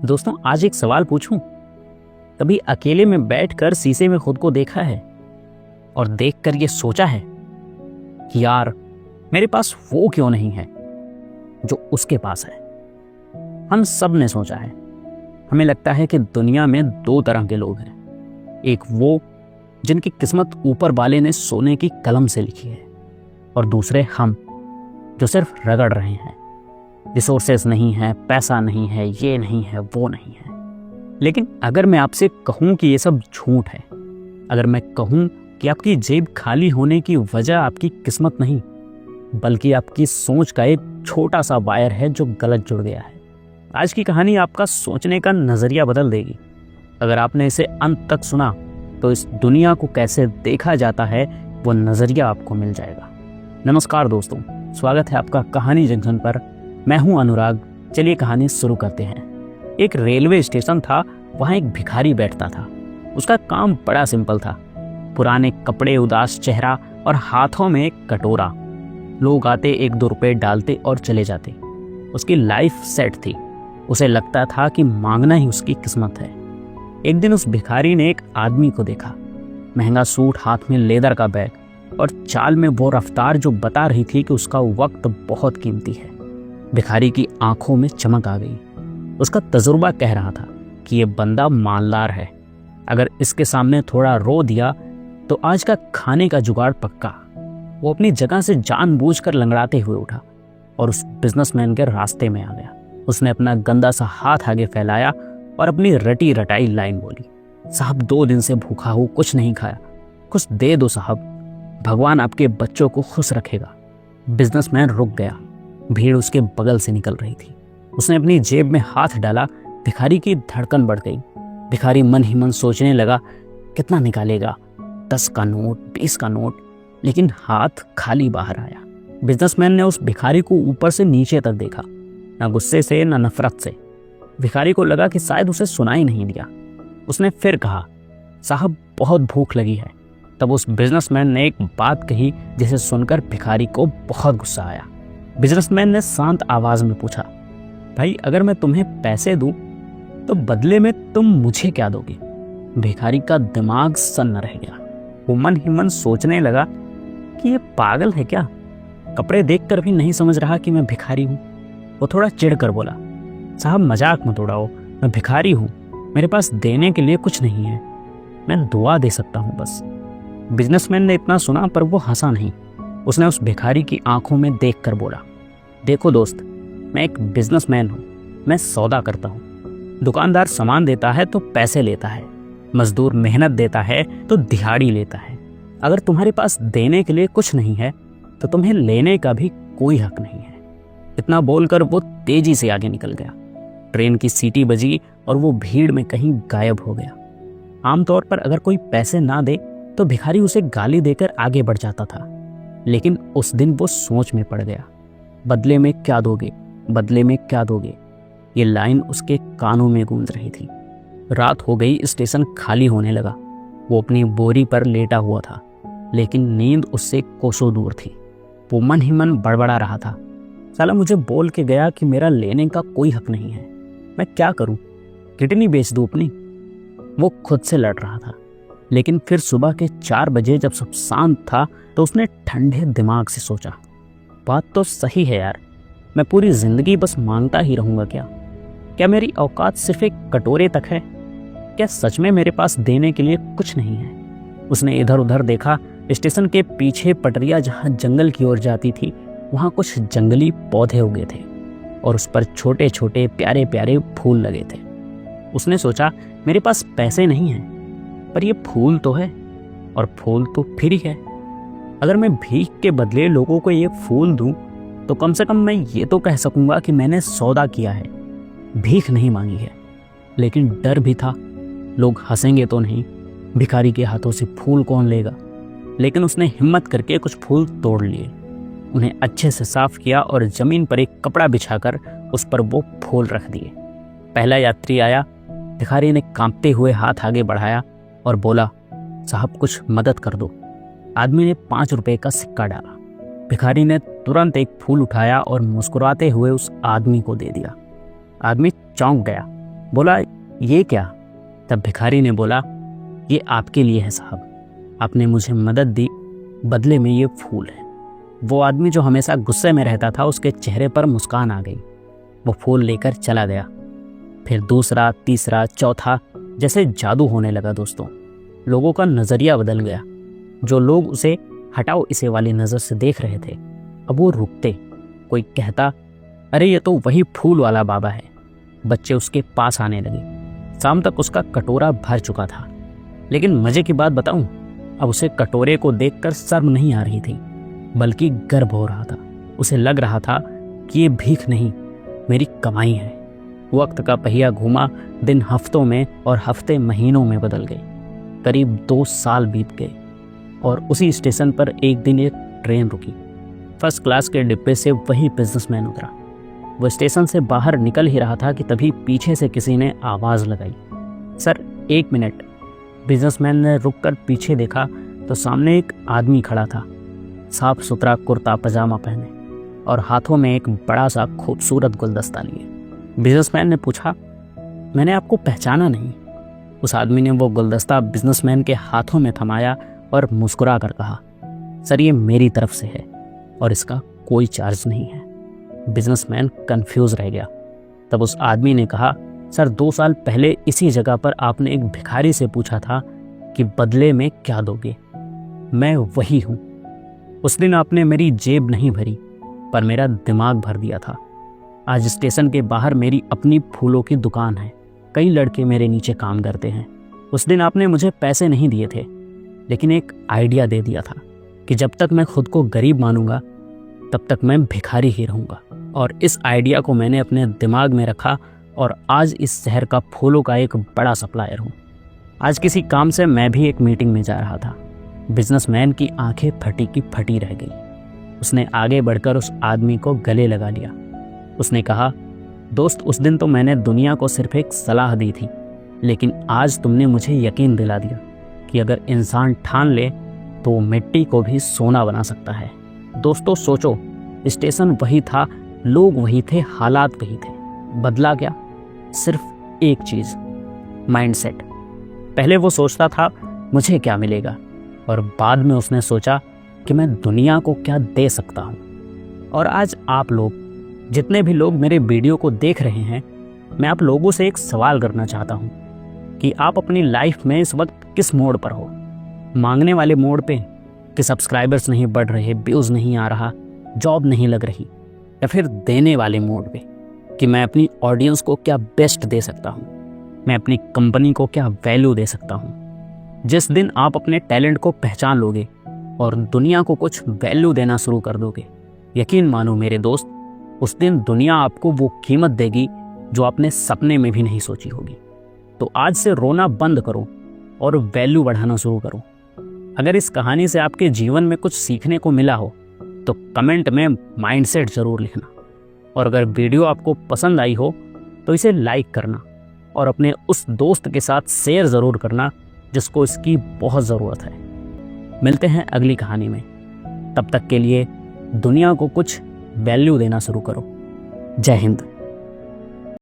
दोस्तों, आज एक सवाल पूछूं। कभी अकेले में बैठकर शीशे में खुद को देखा है और देखकर ये सोचा है कि यार, मेरे पास वो क्यों नहीं है जो उसके पास है। हम सब ने सोचा है। हमें लगता है कि दुनिया में दो तरह के लोग हैं। एक वो जिनकी किस्मत ऊपर वाले ने सोने की कलम से लिखी है, और दूसरे हम जो सिर्फ रगड़ रहे हैं। रिसोर्सेज नहीं है, पैसा नहीं है, ये नहीं है, वो नहीं है। लेकिन अगर मैं आपसे कहूं कि ये सब झूठ है, अगर मैं कहूं कि आपकी जेब खाली होने की वजह आपकी किस्मत नहीं बल्कि आपकी सोच का एक छोटा सा वायर है जो गलत जुड़ गया है, आज की कहानी आपका सोचने का नजरिया बदल देगी। अगर आपने इसे अंत तक सुना तो इस दुनिया को कैसे देखा जाता है वो नजरिया आपको मिल जाएगा। नमस्कार दोस्तों, स्वागत है आपका कहानी जंक्शन पर। मैं हूं अनुराग। चलिए कहानी शुरू करते हैं। एक रेलवे स्टेशन था, वहां एक भिखारी बैठता था। उसका काम बड़ा सिंपल था। पुराने कपड़े, उदास चेहरा और हाथों में एक कटोरा। लोग आते, 1-2 रुपए डालते और चले जाते। उसकी लाइफ सेट थी। उसे लगता था कि मांगना ही उसकी किस्मत है। एक दिन उस भिखारी ने एक आदमी को देखा। महंगा सूट, हाथ में लेदर का बैग और चाल में वो रफ्तार जो बता रही थी कि उसका वक्त बहुत कीमती है। भिखारी की आंखों में चमक आ गई। उसका तजुर्बा कह रहा था कि ये बंदा मालदार है। अगर इसके सामने थोड़ा रो दिया तो आज का खाने का जुगाड़ पक्का। वो अपनी जगह से जानबूझकर लंगड़ाते हुए उठा और उस बिजनेसमैन के रास्ते में आ गया। उसने अपना गंदा सा हाथ आगे फैलाया और अपनी रटी रटाई लाइन बोली, साहब 2 दिन से भूखा हूँ, कुछ नहीं खाया, कुछ दे दो साहब, भगवान आपके बच्चों को खुश रखेगा। बिजनेसमैन रुक गया। भीड़ उसके बगल से निकल रही थी। उसने अपनी जेब में हाथ डाला। भिखारी की धड़कन बढ़ गई। भिखारी मन ही मन सोचने लगा, कितना निकालेगा, 10 का नोट, 20 का नोट, लेकिन हाथ खाली बाहर आया। बिजनेसमैन ने उस भिखारी को ऊपर से नीचे तक देखा, ना गुस्से से ना नफरत से। भिखारी को लगा कि शायद उसे सुनाई नहीं दिया। उसने फिर कहा, साहब बहुत भूख लगी है। तब उस बिजनेसमैन ने एक बात कही जिसे सुनकर भिखारी को बहुत गुस्सा आया। बिजनेसमैन ने शांत आवाज में पूछा, भाई अगर मैं तुम्हें पैसे दूं तो बदले में तुम मुझे क्या दोगे? भिखारी का दिमाग सन्न रह गया। वो मन ही मन सोचने लगा कि ये पागल है क्या? कपड़े देखकर भी नहीं समझ रहा कि मैं भिखारी हूं। वो थोड़ा चिढ़कर बोला, साहब मजाक मत उड़ाओ, मैं भिखारी हूं, मेरे पास देने के लिए कुछ नहीं है, मैं दुआ दे सकता हूं बस। बिजनेसमैन ने इतना सुना पर वो हंसा नहीं। उसने उस भिखारी की आंखों में देखकर बोला, देखो दोस्त, मैं एक बिजनेसमैन हूं, मैं सौदा करता हूं। दुकानदार सामान देता है तो पैसे लेता है, मजदूर मेहनत देता है तो दिहाड़ी लेता है। अगर तुम्हारे पास देने के लिए कुछ नहीं है तो तुम्हें लेने का भी कोई हक नहीं है। इतना बोलकर वो तेजी से आगे निकल गया। ट्रेन की सीटी बजी और वो भीड़ में कहीं गायब हो गया। आमतौर पर अगर कोई पैसे ना दे तो भिखारी उसे गाली देकर आगे बढ़ जाता था, लेकिन उस दिन वो सोच में पड़ गया। बदले में क्या दोगे, बदले में क्या दोगे, ये लाइन उसके कानों में गूंज रही थी। रात हो गई, स्टेशन खाली होने लगा। वो अपनी बोरी पर लेटा हुआ था, लेकिन नींद उससे कोसों दूर थी। वो मन ही मन बड़बड़ा रहा था, साला मुझे बोल के गया कि मेरा लेने का कोई हक नहीं है, मैं क्या करूं, किडनी बेच दूं अपनी? वो खुद से लड़ रहा था। लेकिन फिर सुबह के 4 बजे जब सब शांत था तो उसने ठंडे दिमाग से सोचा, बात तो सही है यार, मैं पूरी जिंदगी बस मांगता ही रहूंगा क्या? क्या मेरी औकात सिर्फ एक कटोरे तक है? क्या सच में मेरे पास देने के लिए कुछ नहीं है? उसने इधर उधर देखा। स्टेशन के पीछे पटरिया जहां जंगल की ओर जाती थी, वहां कुछ जंगली पौधे उगे थे और उस पर छोटे छोटे प्यारे प्यारे फूल लगे थे। उसने सोचा, मेरे पास पैसे नहीं हैं, पर ये फूल तो है और फूल तो फ्री है। अगर मैं भीख के बदले लोगों को ये फूल दूं तो कम से कम मैं ये तो कह सकूंगा कि मैंने सौदा किया है, भीख नहीं मांगी है। लेकिन डर भी था, लोग हंसेंगे तो नहीं, भिखारी के हाथों से फूल कौन लेगा? लेकिन उसने हिम्मत करके कुछ फूल तोड़ लिए, उन्हें अच्छे से साफ किया और जमीन पर एक कपड़ा बिछाकर उस पर वो फूल रख दिए। पहला यात्री आया। भिखारी ने कांपते हुए हाथ आगे बढ़ाया और बोला, साहब कुछ मदद कर दो। आदमी ने 5 रुपए का सिक्का डाला। भिखारी ने तुरंत एक फूल उठाया और मुस्कुराते हुए उस आदमी को दे दिया। आदमी चौंक गया। बोला, ये क्या? तब भिखारी ने बोला, ये आपके लिए है साहब, आपने मुझे मदद दी, बदले में ये फूल है। वो आदमी जो हमेशा गुस्से में रहता था, उसके चेहरे पर मुस्कान आ गई। वो फूल लेकर चला गया। फिर दूसरा, तीसरा, चौथा, जैसे जादू होने लगा दोस्तों। लोगों का नज़रिया बदल गया। जो लोग उसे हटाओ इसे वाली नज़र से देख रहे थे, अब वो रुकते। कोई कहता, अरे ये तो वही फूल वाला बाबा है। बच्चे उसके पास आने लगे। शाम तक उसका कटोरा भर चुका था। लेकिन मज़े की बात बताऊं, अब उसे कटोरे को देखकर शर्म नहीं आ रही थी, बल्कि गर्व हो रहा था। उसे लग रहा था कि ये भीख नहीं, मेरी कमाई है। वक्त का पहिया घूमा। दिन हफ्तों में और हफ्ते महीनों में बदल गए। करीब 2 साल बीत गए और उसी स्टेशन पर एक दिन एक ट्रेन रुकी। फर्स्ट क्लास के डिब्बे से वही बिजनेसमैन उतरा। वो स्टेशन से बाहर निकल ही रहा था कि तभी पीछे से किसी ने आवाज़ लगाई, सर 1 मिनट। बिजनेसमैन ने रुककर पीछे देखा तो सामने एक आदमी खड़ा था, साफ सुथरा कुर्ता पजामा पहने और हाथों में एक बड़ा सा खूबसूरत गुलदस्ता लिए। बिजनेसमैन ने पूछा, मैंने आपको पहचाना नहीं। उस आदमी ने वो गुलदस्ता बिजनेसमैन के हाथों में थमाया और मुस्कुरा कर कहा, सर ये मेरी तरफ से है और इसका कोई चार्ज नहीं है। बिजनेसमैन कंफ्यूज रह गया। तब उस आदमी ने कहा, सर 2 साल पहले इसी जगह पर आपने एक भिखारी से पूछा था कि बदले में क्या दोगे। मैं वही हूँ। उस दिन आपने मेरी जेब नहीं भरी, पर मेरा दिमाग भर दिया था। आज स्टेशन के बाहर मेरी अपनी फूलों की दुकान है। कई लड़के मेरे नीचे काम करते हैं। उस दिन आपने मुझे पैसे नहीं दिए थे, लेकिन एक आइडिया दे दिया था कि जब तक मैं खुद को गरीब मानूंगा तब तक मैं भिखारी ही रहूंगा। और इस आइडिया को मैंने अपने दिमाग में रखा और आज इस शहर का फूलों का एक बड़ा सप्लायर हूँ। आज किसी काम से मैं भी एक मीटिंग में जा रहा था। बिजनेसमैन की आंखें फटी की फटी रह गई। उसने आगे बढ़कर उस आदमी को गले लगा लिया। उसने कहा, दोस्त उस दिन तो मैंने दुनिया को सिर्फ एक सलाह दी थी, लेकिन आज तुमने मुझे यकीन दिला दिया कि अगर इंसान ठान ले तो मिट्टी को भी सोना बना सकता है। दोस्तों सोचो, स्टेशन वही था, लोग वही थे, हालात वही थे। बदला क्या? सिर्फ एक चीज़, माइंडसेट। पहले वो सोचता था मुझे क्या मिलेगा, और बाद में उसने सोचा कि मैं दुनिया को क्या दे सकता हूँ। और आज आप लोग, जितने भी लोग मेरे वीडियो को देख रहे हैं, मैं आप लोगों से एक सवाल करना चाहता हूँ कि आप अपनी लाइफ में इस वक्त किस मोड़ पर हो? मांगने वाले मोड़ पे कि सब्सक्राइबर्स नहीं बढ़ रहे, व्यूज़ नहीं आ रहा, जॉब नहीं लग रही, या फिर देने वाले मोड़ पे कि मैं अपनी ऑडियंस को क्या बेस्ट दे सकता हूँ, मैं अपनी कंपनी को क्या वैल्यू दे सकता हूँ। जिस दिन आप अपने टैलेंट को पहचान लोगे और दुनिया को कुछ वैल्यू देना शुरू कर दोगे, यकीन मानो मेरे दोस्त, उस दिन दुनिया आपको वो कीमत देगी जो आपने सपने में भी नहीं सोची होगी। तो आज से रोना बंद करो और वैल्यू बढ़ाना शुरू करो। अगर इस कहानी से आपके जीवन में कुछ सीखने को मिला हो तो कमेंट में माइंडसेट ज़रूर लिखना। और अगर वीडियो आपको पसंद आई हो तो इसे लाइक करना और अपने उस दोस्त के साथ शेयर ज़रूर करना जिसको इसकी बहुत ज़रूरत है। मिलते हैं अगली कहानी में। तब तक के लिए दुनिया को कुछ वैल्यू देना शुरू करो। जय हिंद।